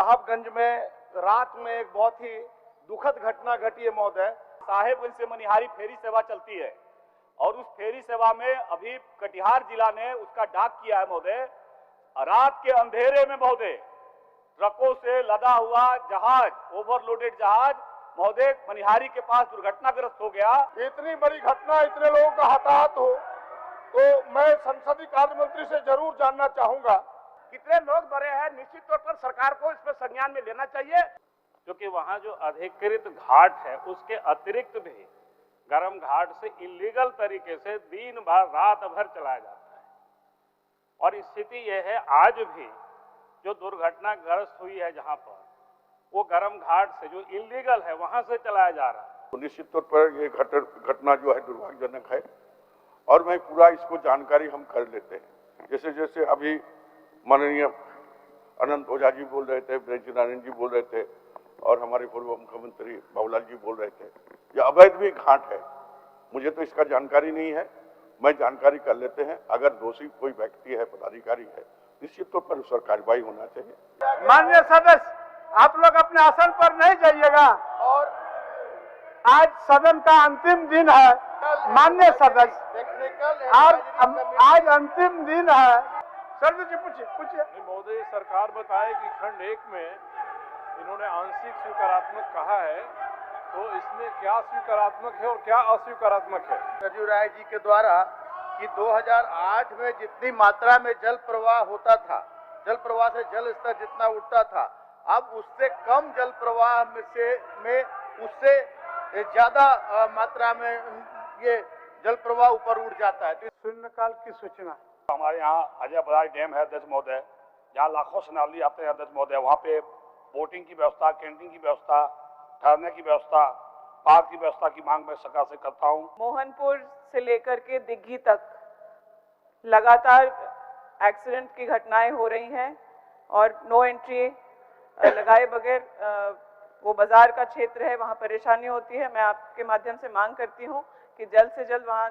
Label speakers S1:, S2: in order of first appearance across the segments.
S1: साहबगंज में रात में एक बहुत ही दुखद घटना घटी है महोदय। साहेबगंज से मनिहारी फेरी सेवा चलती है और उस फेरी सेवा में अभी कटिहार जिला ने उसका डाक किया है महोदय। रात के अंधेरे में महोदय ट्रकों से लदा हुआ जहाज, ओवरलोडेड जहाज महोदय मनिहारी के पास दुर्घटनाग्रस्त हो गया। इतनी बड़ी घटना, इतने लोगों का हताहत हो तो मैं संसदीय कार्य मंत्री से जरूर जानना चाहूंगा कितने लोग मरे हैं। निश्चित तौर पर सरकार को इसमें संज्ञान में लेना चाहिए, क्योंकि वहां जो अधिकृत घाट है उसके अतिरिक्त भी गर्म घाट से इलीगल तरीके से दिन भर रात भर चलाया जाता है। और स्थिति यह है आज भी जो दुर्घटनाग्रस्त हुई है जहां पर वो गर्म घाट से जो इलीगल है वहां से चलाया जा रहा है।
S2: तो निश्चित तौर पर ये घटना जो है दुर्भाग्यजनक है और मैं पूरा इसको जानकारी हम कर लेते हैं। जैसे जैसे अभी माननीय अनंत ओझा जी बोल रहे थे, ब्रजनारायण जी बोल रहे थे और हमारे पूर्व मुख्यमंत्री बाबूलाल जी बोल रहे थे, यह अवैध भी घाट है। मुझे तो इसका जानकारी नहीं है, मैं जानकारी कर लेते हैं। अगर दोषी कोई व्यक्ति है, पदाधिकारी है, निश्चित तौर पर उस पर कार्रवाई होना चाहिए।
S1: माननीय सदस्य, आप लोग अपने आसन पर नहीं जाइएगा और आज सदन का अंतिम दिन है। माननीय सदस्य, आज अंतिम दिन है। सर जी पूछिए।
S3: महोदय, सरकार बताए कि खंड 1 में इन्होंने आंशिक स्वीकारात्मक कहा है, तो इसमें क्या स्वीकारात्मक है और क्या अस्वीकारात्मक है?
S1: सरयू राय जी के द्वारा कि 2008 में जितनी मात्रा में जल प्रवाह होता था, जल प्रवाह से जल स्तर जितना उठता था, अब उससे कम जल प्रवाह में उससे ज्यादा मात्रा में ये जल प्रवाह ऊपर उठ जाता है। शून्यकाल की सूचना हमारे यहाँ अजय बराज डैम है अध्यक्ष महोदय, जहाँ लाखों श्रद्धालु आते हैं अध्यक्ष महोदय। वहाँ पे बोटिंग की व्यवस्था, कैंटीन की व्यवस्था, ठहरने की व्यवस्था, पार्क की व्यवस्था की मांग मैं सरकार से करता हूँ।
S4: मोहनपुर से लेकर के दिग्घी तक लगातार एक्सीडेंट की घटनाएं हो रही हैं और नो एंट्री लगाए बगैर वो बाजार का क्षेत्र है, वहाँ परेशानी होती है। मैं आपके माध्यम से मांग करती हूँ कि जल्द से जल्द वहाँ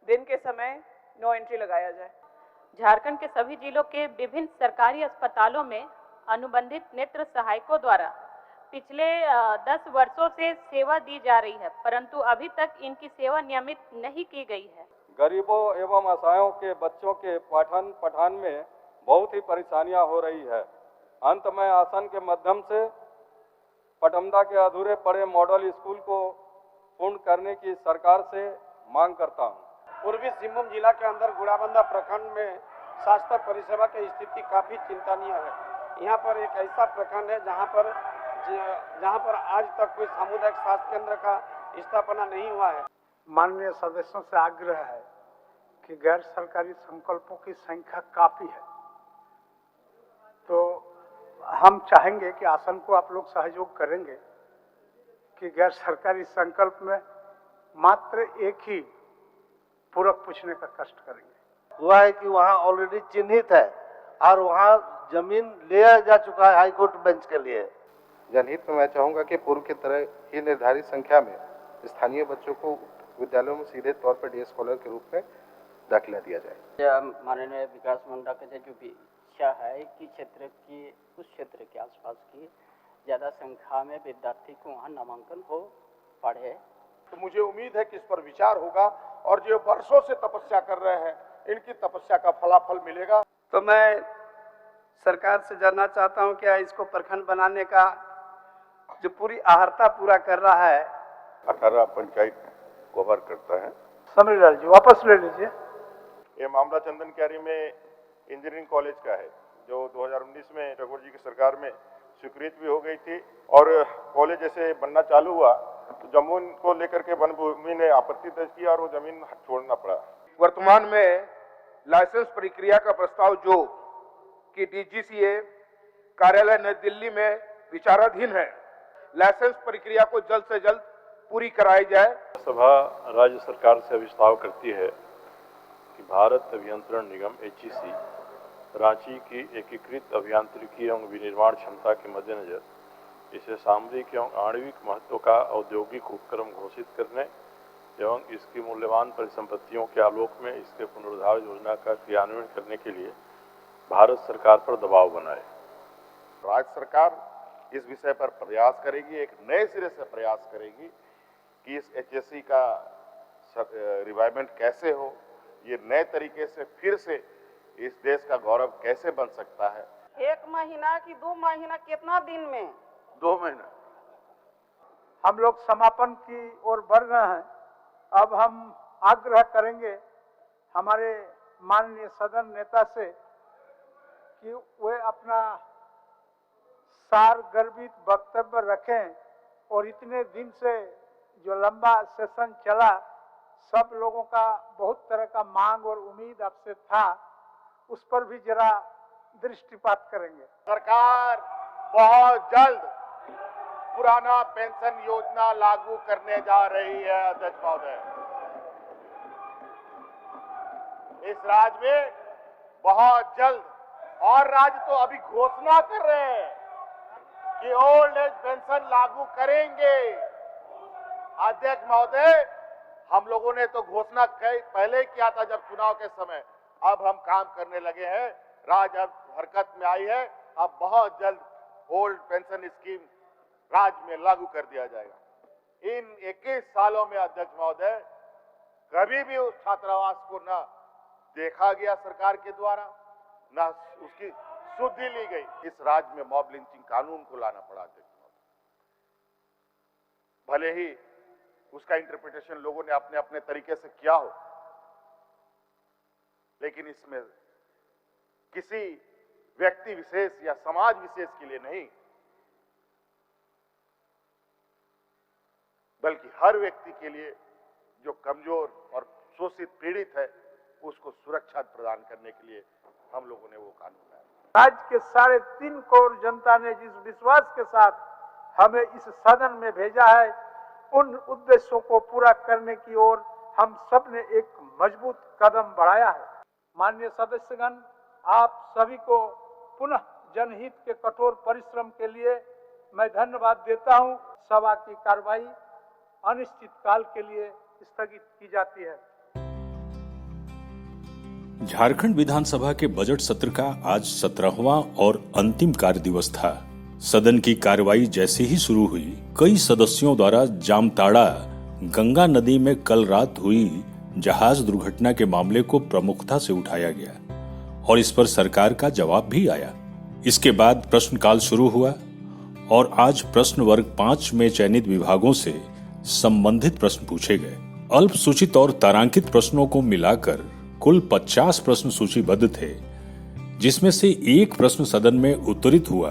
S4: दिन के समय नो एंट्री लगाया जाए।
S5: झारखंड के सभी जिलों के विभिन्न सरकारी अस्पतालों में अनुबंधित नेत्र सहायकों द्वारा पिछले 10 वर्षों से सेवा दी जा रही है, परंतु अभी तक इनकी सेवा नियमित नहीं की गई है।
S3: गरीबों एवं असहायों के बच्चों के पठन पाठन में बहुत ही परेशानियां हो रही है। अंत में आसन के माध्यम से पटमदा के अधूरे पड़े मॉडल स्कूल को पूर्ण करने की सरकार से मांग करता हूं।
S1: पूर्वी सिंहभूम जिला के अंदर गुड़ाबंदा प्रखंड में स्वास्थ्य परिसेवा की स्थिति काफी चिंतनीय है। यहाँ पर एक ऐसा प्रखंड है जहाँ पर आज तक कोई सामुदायिक स्वास्थ्य केंद्र का स्थापना नहीं हुआ है। माननीय सदस्यों से आग्रह है कि गैर सरकारी संकल्पों की संख्या काफी है, तो हम चाहेंगे कि आसन को आप लोग सहयोग करेंगे कि गैर सरकारी संकल्प में मात्र एक ही पूरक पूछने का कष्ट करेंगे।
S6: हुआ है कि वहाँ ऑलरेडी चिन्हित है और वहाँ जमीन लिया जा चुका है हाईकोर्ट बेंच के लिए।
S7: जनहित में मैं चाहूँगा कि पूर्व की तरह ही निर्धारित संख्या में स्थानीय बच्चों को विद्यालयों में सीधे तौर पर डे स्कॉलर के रूप में दाखिला दिया जाए।
S8: माननीय विकास मंडल के जो भी इच्छा है कि उस क्षेत्र के आसपास की ज़्यादा संख्या में विद्यार्थी को वहाँ नामांकन हो पढ़े,
S1: तो मुझे उम्मीद है कि इस पर विचार होगा और जो वर्षों से तपस्या कर रहे हैं इनकी तपस्या का फलाफल मिलेगा।
S9: तो मैं सरकार से जानना चाहता हूं कि इसको प्रखंड बनाने का जो पूरी आहर्ता पूरा कर रहा है।
S2: 18 पंचायत कवर करता है।
S1: समरीलाल जी वापस ले लीजिए।
S3: ये मामला चंदन क्यारी में इंजीनियरिंग कॉलेज का है, जो 2019 में टैगोर जी की सरकार में स्वीकृत भी हो गई थी और कॉलेज जैसे बनना चालू हुआ तो जमीन को लेकर के वन भूमि ने आपत्ति दर्ज की और वो जमीन छोड़ना पड़ा।
S1: वर्तमान में लाइसेंस प्रक्रिया का प्रस्ताव जो कि डीजीसीए कार्यालय नई दिल्ली में विचाराधीन है, लाइसेंस प्रक्रिया को जल्द से जल्द पूरी कराई जाए।
S3: सभा राज्य सरकार से विस्ताव करती है कि भारत अभियंत्रण निगम HEC रांची की एकीकृत अभियांत्रिकी एवं विनिर्माण क्षमता के मद्देनजर इसे सामरिक एवं आणविक महत्व का औद्योगिक उपक्रम घोषित करने एवं इसकी मूल्यवान परिसंपत्तियों के आलोक में इसके पुनरुद्धार योजना का क्रियान्वयन करने के लिए भारत सरकार पर दबाव बनाए।
S7: राज्य सरकार इस विषय पर प्रयास करेगी, एक नए सिरे से प्रयास करेगी कि इस HSC का रिवाइवमेंट कैसे हो, ये नए तरीके से फिर से इस देश का गौरव कैसे बन सकता है।
S10: 1 महीना कि 2 महीना, कितना दिन में?
S2: 2 महीना।
S11: हम लोग समापन की ओर बढ़ रहे हैं। अब हम आग्रह करेंगे हमारे माननीय सदन नेता से कि वे अपना सारगर्भित वक्तव्य रखें और इतने दिन से जो लंबा सेशन चला, सब लोगों का बहुत तरह का मांग और उम्मीद आपसे था, उस पर भी जरा दृष्टिपात करेंगे।
S7: सरकार बहुत जल्द पुराना पेंशन योजना लागू करने जा रही है अध्यक्ष महोदय। इस राज्य में बहुत जल्द, और राज्य तो अभी घोषणा कर रहे हैं कि ओल्ड एज पेंशन लागू करेंगे। अध्यक्ष महोदय, हम लोगों ने तो घोषणा पहले ही किया था जब चुनाव के समय, अब हम काम करने लगे हैं, राज्य अब हरकत में आई है। अब बहुत जल्द ओल्ड पेंशन स्कीम राज्य में लागू कर दिया जाएगा। इन 21 सालों में अध्यक्ष महोदय कभी भी उस छात्रावास को न देखा गया सरकार के द्वारा, न उसकी शुद्धि ली गई। इस राज्य में मॉब लिंचिंग कानून को लाना पड़ा अध्यक्ष महोदय। भले ही उसका इंटरप्रिटेशन लोगों ने अपने अपने तरीके से किया हो, लेकिन इसमें किसी व्यक्ति विशेष या समाज विशेष के लिए नहीं, बल्कि हर व्यक्ति के लिए जो कमजोर और शोषित पीड़ित है, उसको सुरक्षा प्रदान करने के लिए हम लोगों ने वो कानून लाया।
S11: राज्य के 3.5 करोड़ जनता ने जिस विश्वास के साथ हमें इस सदन में भेजा है, उन उद्देश्यों को पूरा करने की ओर हम सब ने एक मजबूत कदम बढ़ाया है। माननीय सदस्यगण, आप सभी को पुनः जनहित के कठोर परिश्रम के लिए मैं धन्यवाद देता हूं। सभा की कार्रवाई अनिश्चित काल के लिए स्थगित की जाती है।
S12: झारखंड विधानसभा के बजट सत्र का आज 17वां और अंतिम कार्य दिवस था। सदन की कार्रवाई जैसे ही शुरू हुई, कई सदस्यों द्वारा जामताड़ा गंगा नदी में कल रात हुई जहाज दुर्घटना के मामले को प्रमुखता से उठाया गया और इस पर सरकार का जवाब भी आया। इसके बाद प्रश्नकाल शुरू हुआ और आज प्रश्न वर्ग 5 में चयनित विभागों से संबंधित प्रश्न पूछे गए। अल्प सूचित और तारांकित प्रश्नों को मिलाकर कुल 50 प्रश्न सूचीबद्ध थे, जिसमें से एक प्रश्न सदन में उत्तरित हुआ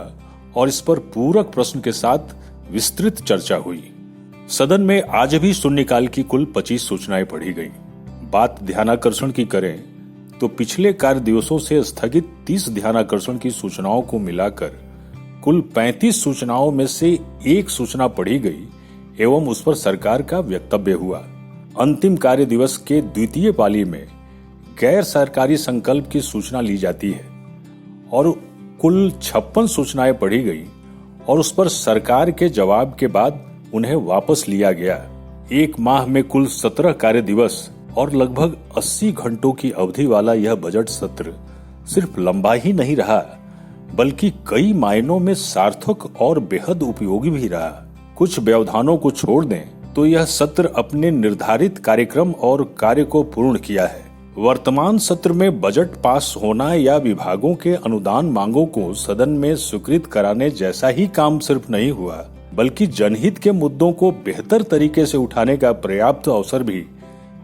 S12: और इस पर पूरक प्रश्न के साथ विस्तृत चर्चा हुई। सदन में आज भी शून्यकाल की कुल 25 सूचनाएं पढ़ी गईं। बात ध्यानाकर्षण की करें तो पिछले कार्य दिवसों से स्थगित 30 ध्यानाकर्षण की सूचनाओं को मिलाकर कुल 35 सूचनाओं में से एक सूचना पढ़ी गई एवं उस पर सरकार का वक्तव्य हुआ। अंतिम कार्य दिवस के द्वितीय पाली में गैर सरकारी संकल्प की सूचना ली जाती है और कुल 56 सूचनाएं पढ़ी गई और उस पर सरकार के जवाब के बाद उन्हें वापस लिया गया। एक माह में कुल 17 कार्य दिवस और लगभग 80 घंटों की अवधि वाला यह बजट सत्र सिर्फ लंबा ही नहीं रहा, बल्कि कई मायनों में सार्थक और बेहद उपयोगी भी रहा। कुछ व्यवधानों को छोड़ दें तो यह सत्र अपने निर्धारित कार्यक्रम और कार्य को पूर्ण किया है। वर्तमान सत्र में बजट पास होना या विभागों के अनुदान मांगों को सदन में स्वीकृत कराने जैसा ही काम सिर्फ नहीं हुआ, बल्कि जनहित के मुद्दों को बेहतर तरीके से उठाने का पर्याप्त अवसर भी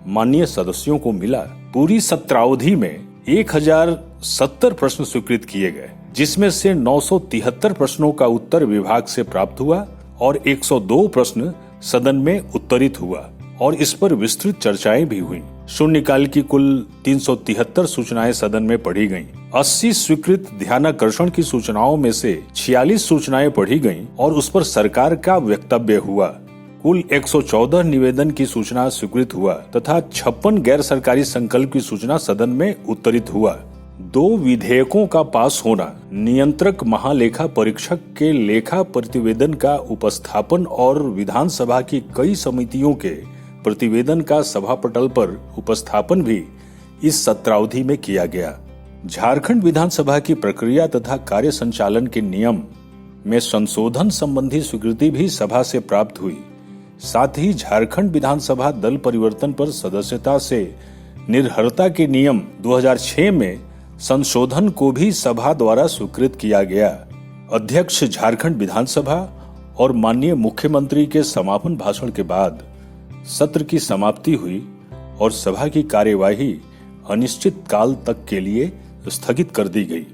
S12: माननीय सदस्यों को मिला। पूरी सत्रावधि में 1070 प्रश्न स्वीकृत किए गए, जिसमें से 973 प्रश्नों का उत्तर विभाग से प्राप्त हुआ और 102 प्रश्न सदन में उत्तरित हुआ और इस पर विस्तृत चर्चाएं भी हुई। शून्यकाल की कुल 373 सूचनाएं सदन में पढ़ी गईं। 80 स्वीकृत ध्यानाकर्षण की सूचनाओं में से 46 सूचनाएं पढ़ी गईं और उस पर सरकार का वक्तव्य हुआ। कुल 114 निवेदन की सूचना स्वीकृत हुआ तथा 56 गैर सरकारी संकल्प की सूचना सदन में उत्तरित हुआ। 2 विधेयकों का पास होना, नियंत्रक महालेखा परीक्षक के लेखा प्रतिवेदन का उपस्थापन और विधानसभा की कई समितियों के प्रतिवेदन का सभापटल पर उपस्थापन भी इस सत्रावधि में किया गया। झारखंड विधानसभा की प्रक्रिया तथा कार्य संचालन के नियम में संशोधन संबंधी स्वीकृति भी सभा से प्राप्त हुई। साथ ही झारखंड विधानसभा दल परिवर्तन पर सदस्यता से निर्भरता के नियम 2006 में संशोधन को भी सभा द्वारा स्वीकृत किया गया। अध्यक्ष झारखंड विधानसभा और माननीय मुख्यमंत्री के समापन भाषण के बाद सत्र की समाप्ति हुई और सभा की कार्यवाही अनिश्चित काल तक के लिए स्थगित कर दी गई।